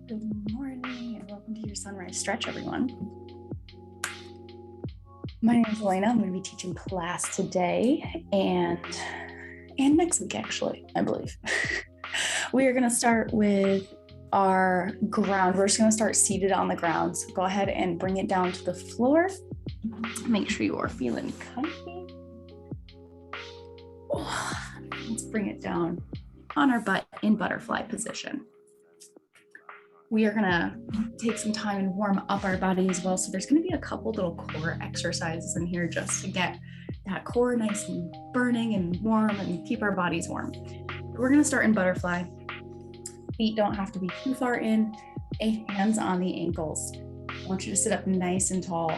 Good morning and welcome to your sunrise stretch, everyone. My name is Alaina. I'm going to be teaching class today and next week, actually, I believe. We are going to start with our ground. We're just going to start seated on the ground. So go ahead and bring it down to the floor. Make sure you are feeling comfy. Let's bring it down on our butt in butterfly position. We are gonna take some time and warm up our body as well. So there's gonna be a couple little core exercises in here just to get that core nice and burning and warm and keep our bodies warm. We're gonna start in butterfly. Feet don't have to be too far in, hands on the ankles. I want you to sit up nice and tall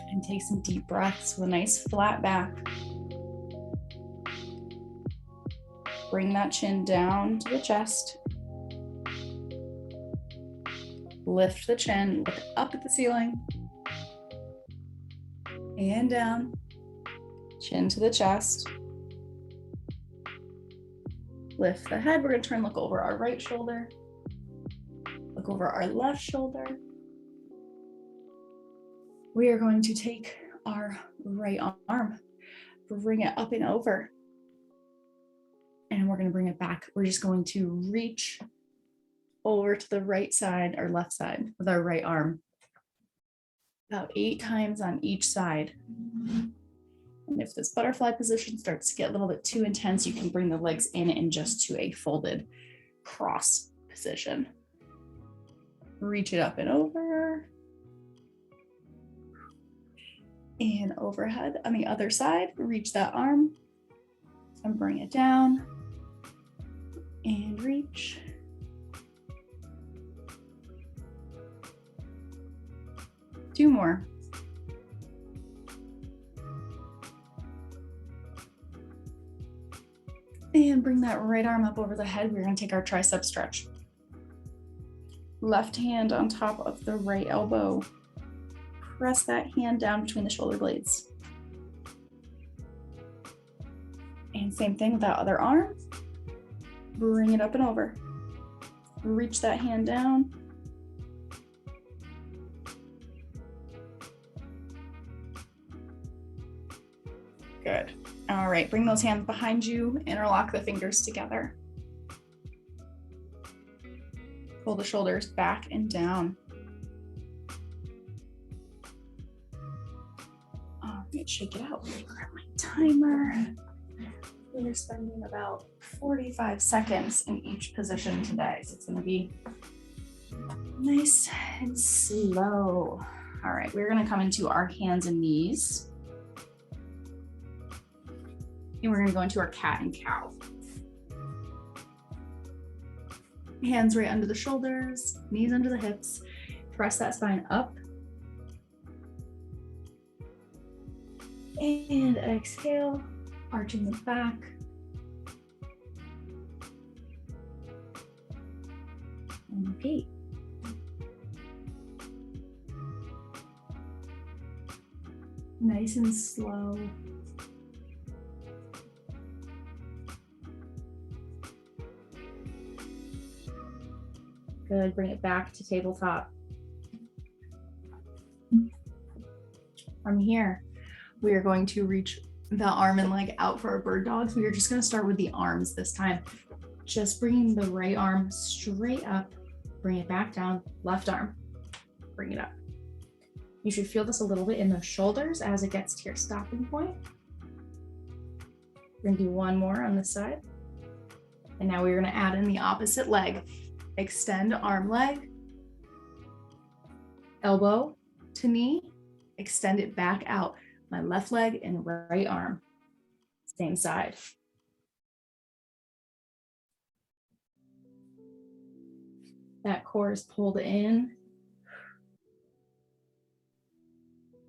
and take some deep breaths with a nice flat back. Bring that chin down to the chest. Lift the chin, look up at the ceiling and down, chin to the chest. Lift the head. We're going to turn, look over our right shoulder, look over our left shoulder. We are going to take our right arm, bring it up and over, and we're going to bring it back. We're just going to reach over to the right side or left side with our right arm. About 8 times on each side. And if this butterfly position starts to get a little bit too intense, you can bring the legs in and just to a folded cross position. Reach it up and over. And overhead on the other side, reach that arm and bring it down and reach. 2 more. And bring that right arm up over the head. We're going to take our tricep stretch. Left hand on top of the right elbow. Press that hand down between the shoulder blades. And same thing with that other arm. Bring it up and over. Reach that hand down. Good. All right, bring those hands behind you, interlock the fingers together. Pull the shoulders back and down. All right, shake it out. Grab my timer. We're spending about 45 seconds in each position today, so it's going to be nice and slow. All right, we're going to come into our hands and knees. And we're going to go into our cat and cow. Hands right under the shoulders, knees under the hips. Press that spine up. And exhale, arching the back. And repeat. Nice and slow. Good, bring it back to tabletop. From here, we are going to reach the arm and leg out for our bird dogs. We are just going to start with the arms this time. Just bringing the right arm straight up, bring it back down, left arm, bring it up. You should feel this a little bit in the shoulders as it gets to your stopping point. We're going to do one more on this side. And now we're going to add in the opposite leg. Extend arm, leg, elbow to knee, extend it back out. My left leg and right arm, same side. That core is pulled in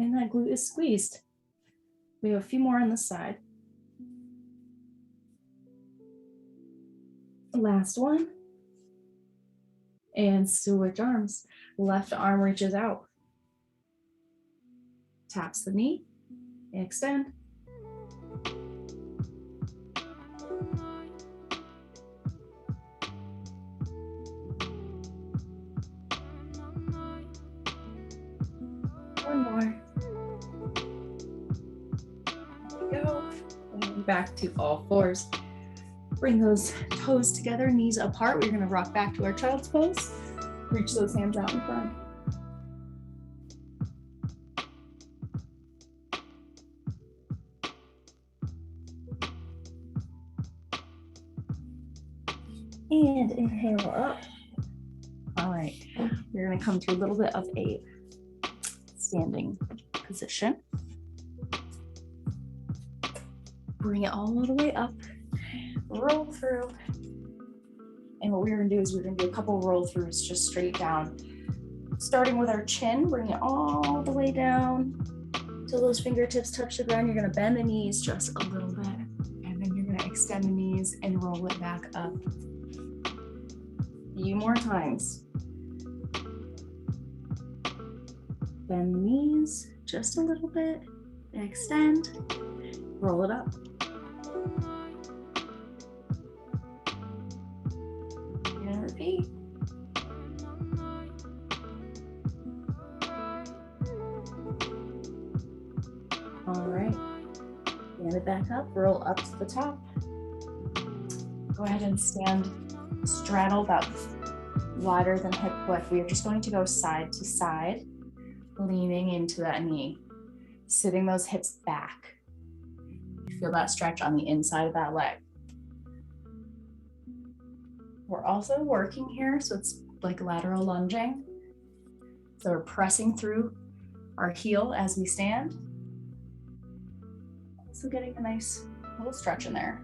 and that glute is squeezed. We have a few more on this side. Last one. And switch arms. Left arm reaches out. Taps the knee, extend. One more. There we go. And back to all fours. Bring those toes together, knees apart. We're gonna rock back to our child's pose. Reach those hands out in front. And inhale up. All right, we're gonna come to a little bit of a standing position. Bring it all the way up, roll through. And what we're gonna do is we're gonna do a couple roll throughs just straight down. Starting with our chin, bring it all the way down till those fingertips touch the ground. You're gonna bend the knees just a little bit, and then you're gonna extend the knees and roll it back up. A few more times. Bend the knees just a little bit, extend, roll it up. And repeat. All right, stand it back up, roll up to the top. Go ahead and stand straddle about wider than hip width. We are just going to go side to side, leaning into that knee, sitting those hips back. Feel that stretch on the inside of that leg. We're also working here, so it's like lateral lunging. So we're pressing through our heel as we stand. So getting a nice little stretch in there.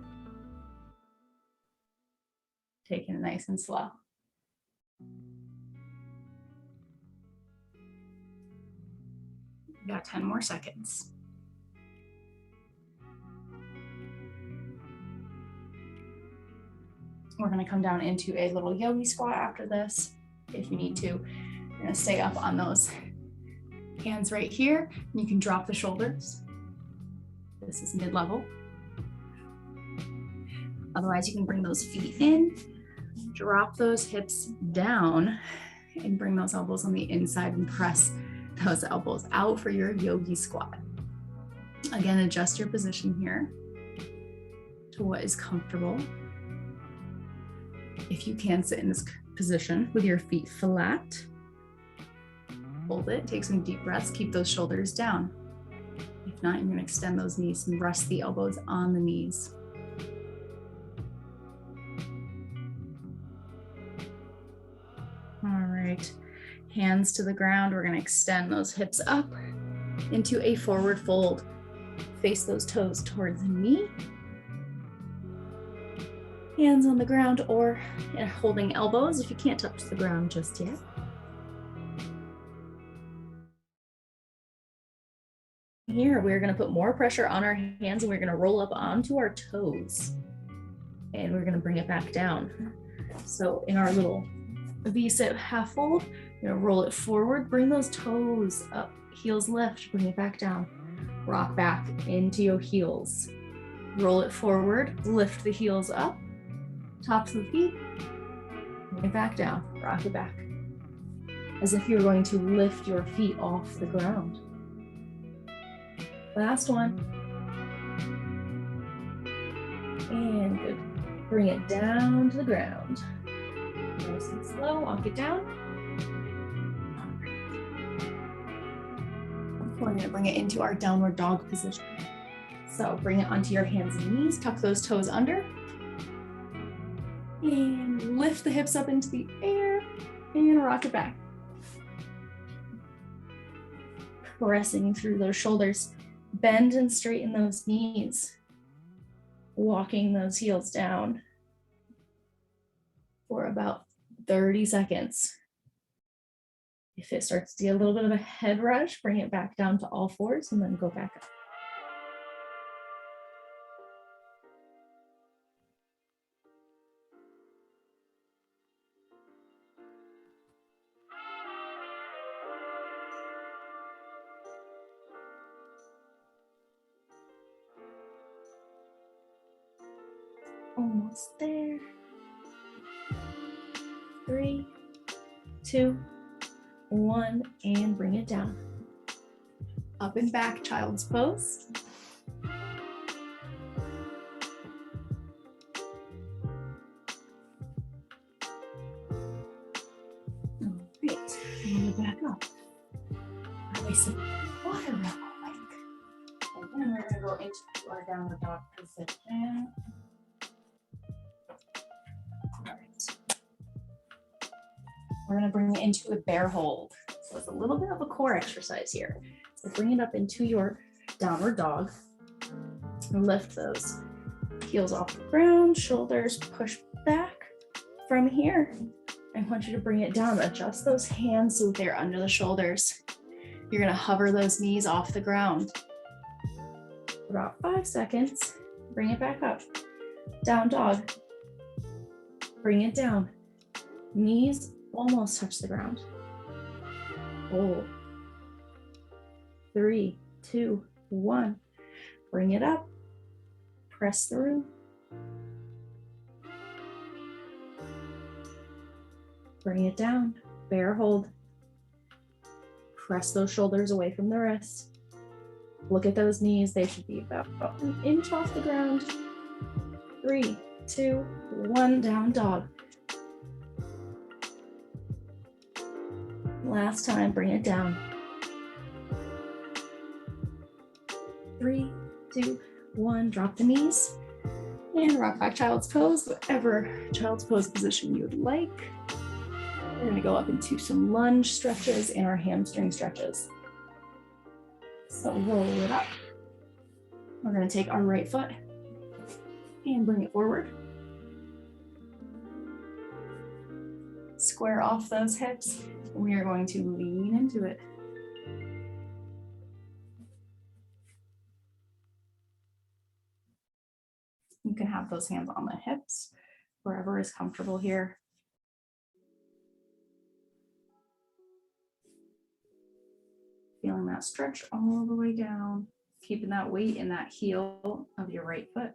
Taking it nice and slow. Got 10 more seconds. We're gonna come down into a little yogi squat after this. If you need to, you're gonna stay up on those hands right here. And you can drop the shoulders. This is mid-level. Otherwise, you can bring those feet in, drop those hips down, and bring those elbows on the inside and press those elbows out for your yogi squat. Again, adjust your position here to what is comfortable. If you can sit in this position with your feet flat, hold it, take some deep breaths, keep those shoulders down. If not, you're gonna extend those knees and rest the elbows on the knees. All right, hands to the ground. We're gonna extend those hips up into a forward fold. Face those toes towards the knee. Hands on the ground or holding elbows if you can't touch the ground just yet. Here, we're gonna put more pressure on our hands and we're gonna roll up onto our toes. And we're gonna bring it back down. So in our little V-sit half fold, you're gonna roll it forward, bring those toes up, heels lift, bring it back down. Rock back into your heels. Roll it forward, lift the heels up, tops of the feet, bring it back down, rock it back. As if you're going to lift your feet off the ground. Last one. And good. Bring it down to the ground. Nice and slow, walk it down. We're gonna bring it into our downward dog position. So bring it onto your hands and knees, tuck those toes under. And lift the hips up into the air and rock it back. Pressing through those shoulders. Bend and straighten those knees. Walking those heels down for about 30 seconds. If it starts to get a little bit of a head rush, bring it back down to all fours and then go back up. Almost there. 3, 2, 1, and bring it down. Up and back, child's pose. All right, and back up. Release some water real quick. And then we're gonna go into our downward dog position. All right. We're gonna bring it into a bear hold. So it's a little bit of a core exercise here. So bring it up into your downward dog. Lift those heels off the ground, shoulders push back. From here, I want you to bring it down. Adjust those hands so they're under the shoulders. You're gonna hover those knees off the ground. About 5 seconds, bring it back up. Down dog. Bring it down. Knees almost touch the ground. Hold. 3, 2, 1. Bring it up. Press through. Bring it down. Bear hold. Press those shoulders away from the wrist. Look at those knees. They should be about an inch off the ground. 3, 2, 1. Down dog. Last time, bring it down. 3, 2, 1. Drop the knees and rock back child's pose, whatever child's pose position you would like. We're going to go up into some lunge stretches and our hamstring stretches. So roll it up. We're going to take our right foot and bring it forward. Square off those hips. We are going to lean into it. You can have those hands on the hips, wherever is comfortable here. Feeling that stretch all the way down, keeping that weight in that heel of your right foot.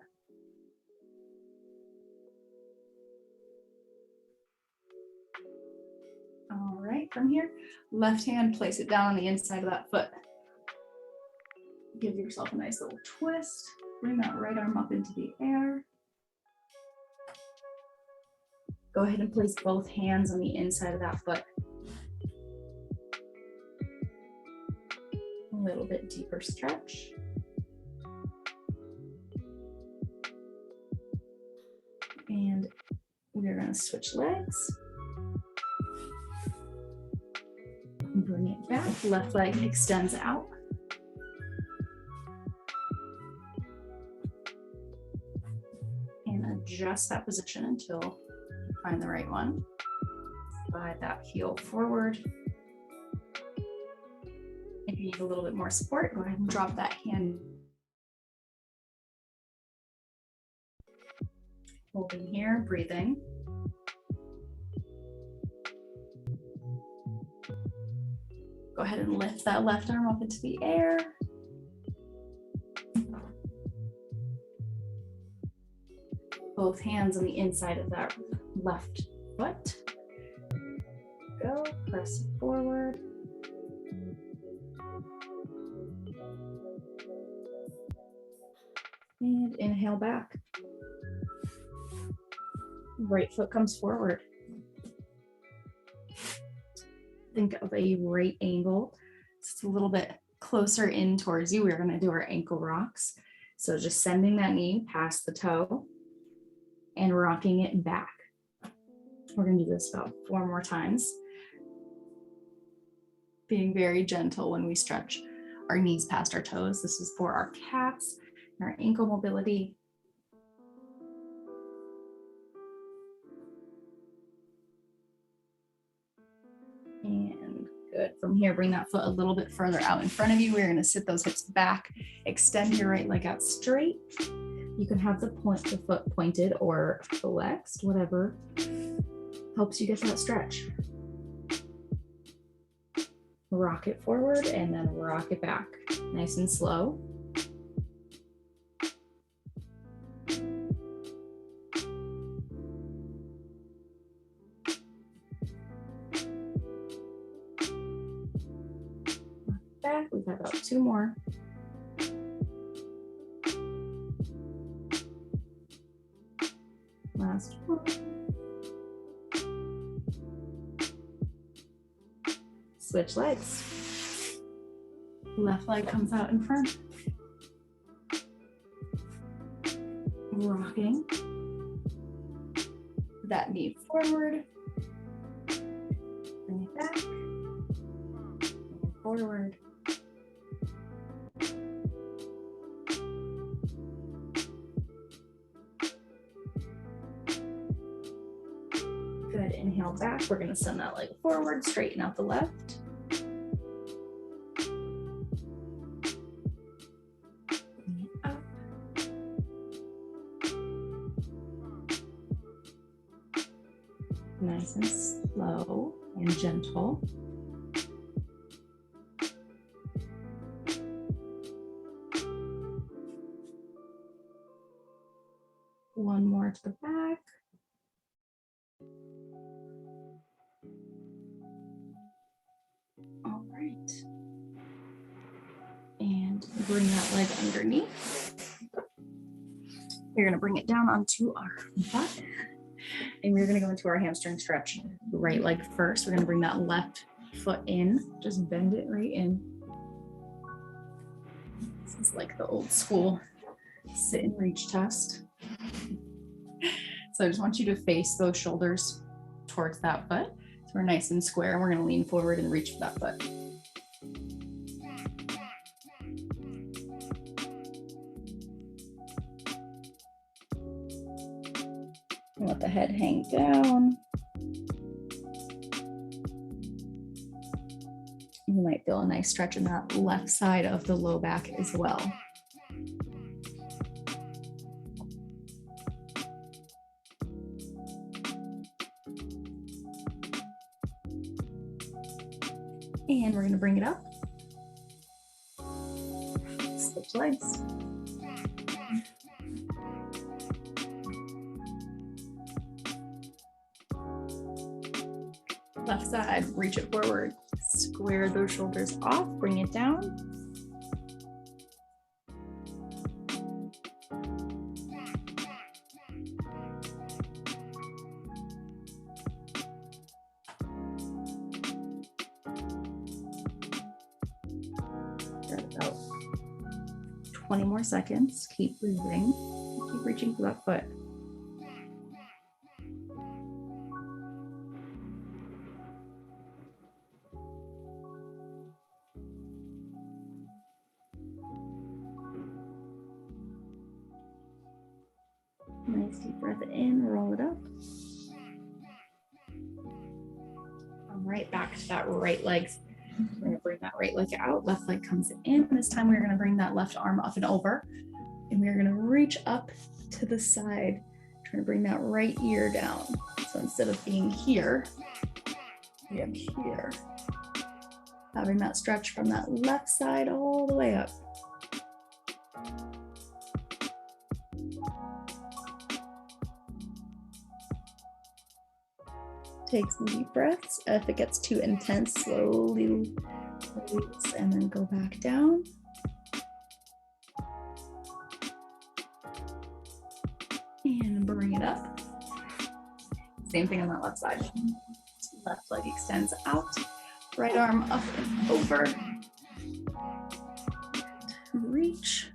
All right, from here, left hand, place it down on the inside of that foot. Give yourself a nice little twist. Bring that right arm up into the air. Go ahead and place both hands on the inside of that foot. A little bit deeper stretch. And we're going to switch legs. Bring it back. Left leg extends out. Adjust that position until you find the right one. Slide that heel forward. If you need a little bit more support, go ahead and drop that hand. Holding here, breathing. Go ahead and lift that left arm up into the air. Both hands on the inside of that left foot. Go, press forward. And inhale back. Right foot comes forward. Think of a right angle. It's a little bit closer in towards you. We're going to do our ankle rocks. So just sending that knee past the toe and rocking it back. We're going to do this about 4 more times. Being very gentle when we stretch our knees past our toes. This is for our calves and our ankle mobility. And good. From here, bring that foot a little bit further out in front of you. We're going to sit those hips back, extend your right leg out straight. You can have the foot pointed or flexed, whatever helps you get that stretch. Rock it forward and then rock it back. Nice and slow. back. We've got about 2 more. Last one. Switch legs. Left leg comes out in front. Rocking that knee forward. Bring it back. Forward. Good. Inhale back. We're going to send that leg forward, straighten out the left. Bring it up. Nice and slow and gentle. One more to the back. All right. And bring that leg underneath. You're going to bring it down onto our butt. And we're going to go into our hamstring stretch. Right leg first. We're going to bring that left foot in. Just bend it right in. This is like the old school sit and reach test. So I just want you to face those shoulders towards that foot. So we're nice and square, and we're going to lean forward and reach for that foot. And let the head hang down. You might feel a nice stretch in that left side of the low back as well. And we're going to bring it up. Switch legs. Left side, reach it forward. Square those shoulders off, bring it down. About 20 more seconds. Keep breathing. Keep reaching for that foot. Nice deep breath in, roll it up. All right, back to that right leg. We're going to bring that right leg out, left leg comes in. This time we're going to bring that left arm up and over, and we're going to reach up to the side, trying to bring that right ear down. So instead of being here, we have here. Having that stretch from that left side all the way up. Take some deep breaths. If it gets too intense, slowly release and then go back down. And bring it up. Same thing on that left side. Left leg extends out. Right arm up and over. Reach.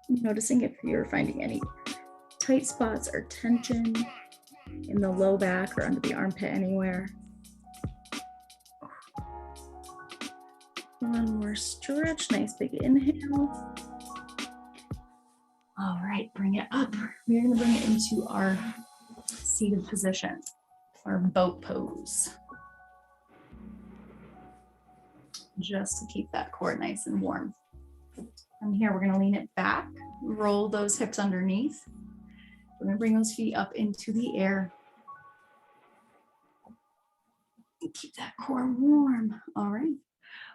Noticing if you're finding any tight spots or tension in the low back or under the armpit anywhere. One more stretch, nice big inhale. All right, bring it up. We're gonna bring it into our seated position, our boat pose. Just to keep that core nice and warm. From here, we're gonna lean it back, roll those hips underneath. We're gonna bring those feet up into the air. And keep that core warm. All right.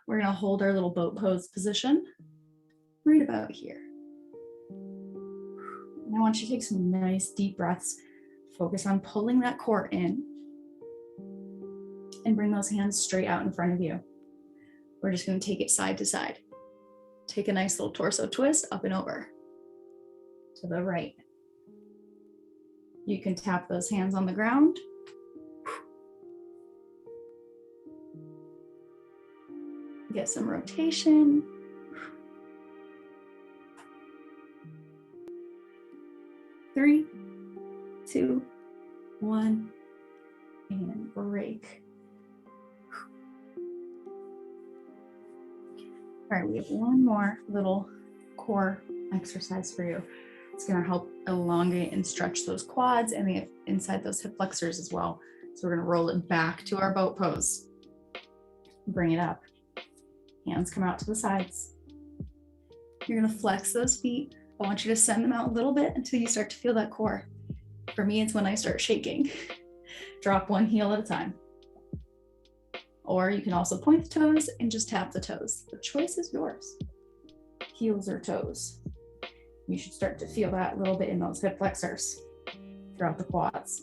We're gonna hold our little boat pose position right about here. And I want you to take some nice deep breaths. Focus on pulling that core in and bring those hands straight out in front of you. We're just going to take it side to side. Take a nice little torso twist up and over to the right. You can tap those hands on the ground. Get some rotation. Three, two, one, and break. All right, we have one more little core exercise for you. It's going to help elongate and stretch those quads and the inside those hip flexors as well. So we're going to roll it back to our boat pose. Bring it up. Hands come out to the sides. You're going to flex those feet. I want you to send them out a little bit until you start to feel that core. For me, it's when I start shaking. Drop one heel at a time. Or you can also point the toes and just tap the toes. The choice is yours. Heels or toes. You should start to feel that a little bit in those hip flexors throughout the quads.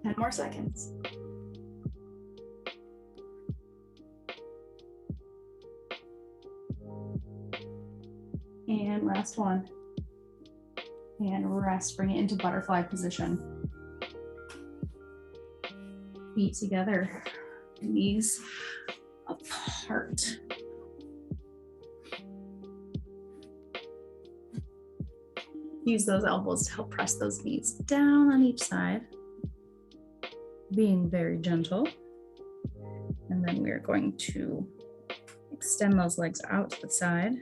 Ten more seconds. And last one. And rest, bring it into butterfly position. Feet together, knees apart. Use those elbows to help press those knees down on each side, being very gentle. And then we're going to extend those legs out to the side.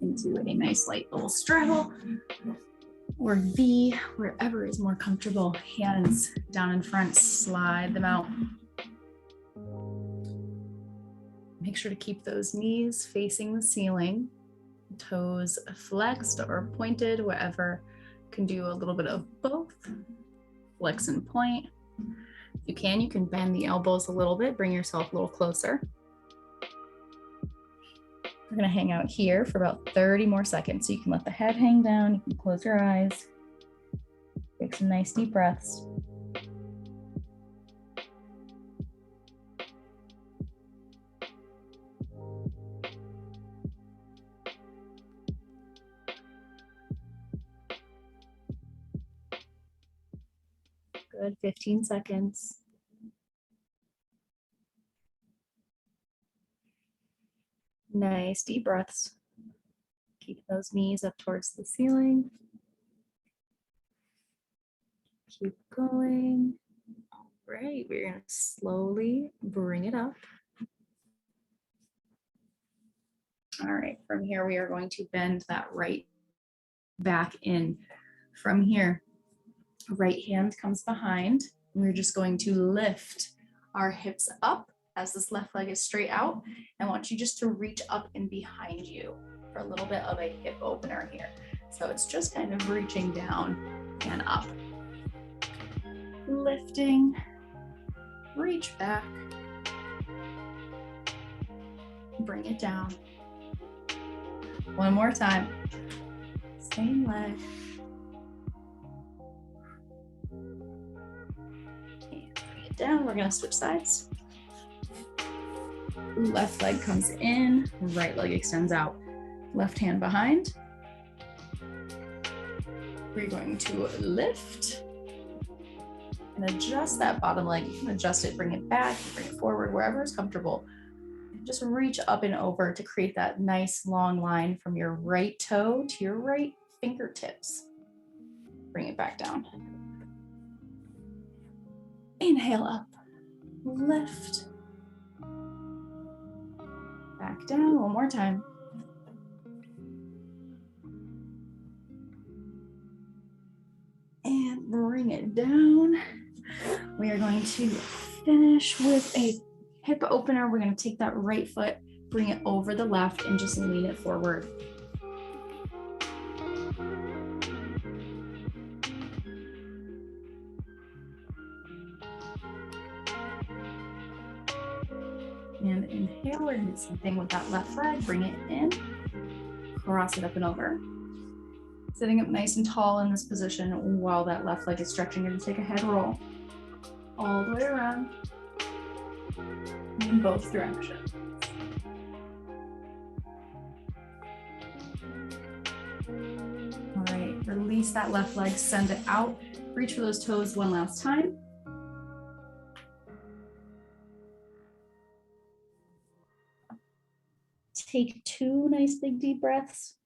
Into a nice light little straddle or V, wherever is more comfortable. Hands down in front, slide them out. Make sure to keep those knees facing the ceiling, toes flexed or pointed, whatever. You can do a little bit of both, flex and point. If you can bend the elbows a little bit, bring yourself a little closer. We're gonna hang out here for about 30 more seconds. So you can let the head hang down, you can close your eyes, take some nice deep breaths. Good, 15 seconds. Nice deep breaths. Keep those knees up towards the ceiling. Keep going. All right, we're gonna slowly bring it up. All right, from here we are going to bend that right back in. From here, right hand comes behind. We're just going to lift our hips up as this left leg is straight out. I want you just to reach up and behind you for a little bit of a hip opener here. So it's just kind of reaching down and up. Lifting, reach back, bring it down. One more time, same leg. And bring it down, we're gonna switch sides. Left leg comes in, right leg extends out. Left hand behind. We're going to lift and adjust that bottom leg. You can adjust it, bring it back, bring it forward, wherever is comfortable. Just reach up and over to create that nice long line from your right toe to your right fingertips. Bring it back down. Inhale up, lift. Back down, one more time. And bring it down. We are going to finish with a hip opener. We're going to take that right foot, bring it over the left, and just lean it forward. And inhale, we're gonna do the same thing with that left leg, bring it in, cross it up and over. Sitting up nice and tall in this position while that left leg is stretching. You're gonna take a head roll all the way around in both directions. All right, release that left leg, send it out. Reach for those toes one last time. Take 2 nice big deep breaths.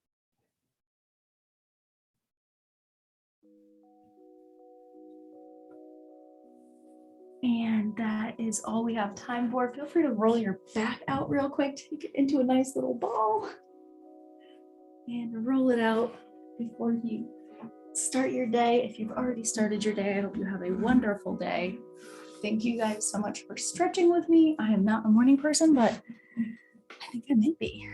And that is all we have time for. Feel free to roll your back out real quick, take it into a nice little ball, and roll it out before you start your day. If you've already started your day, I hope you have a wonderful day. Thank you guys so much for stretching with me. I am not a morning person, but I think I may be.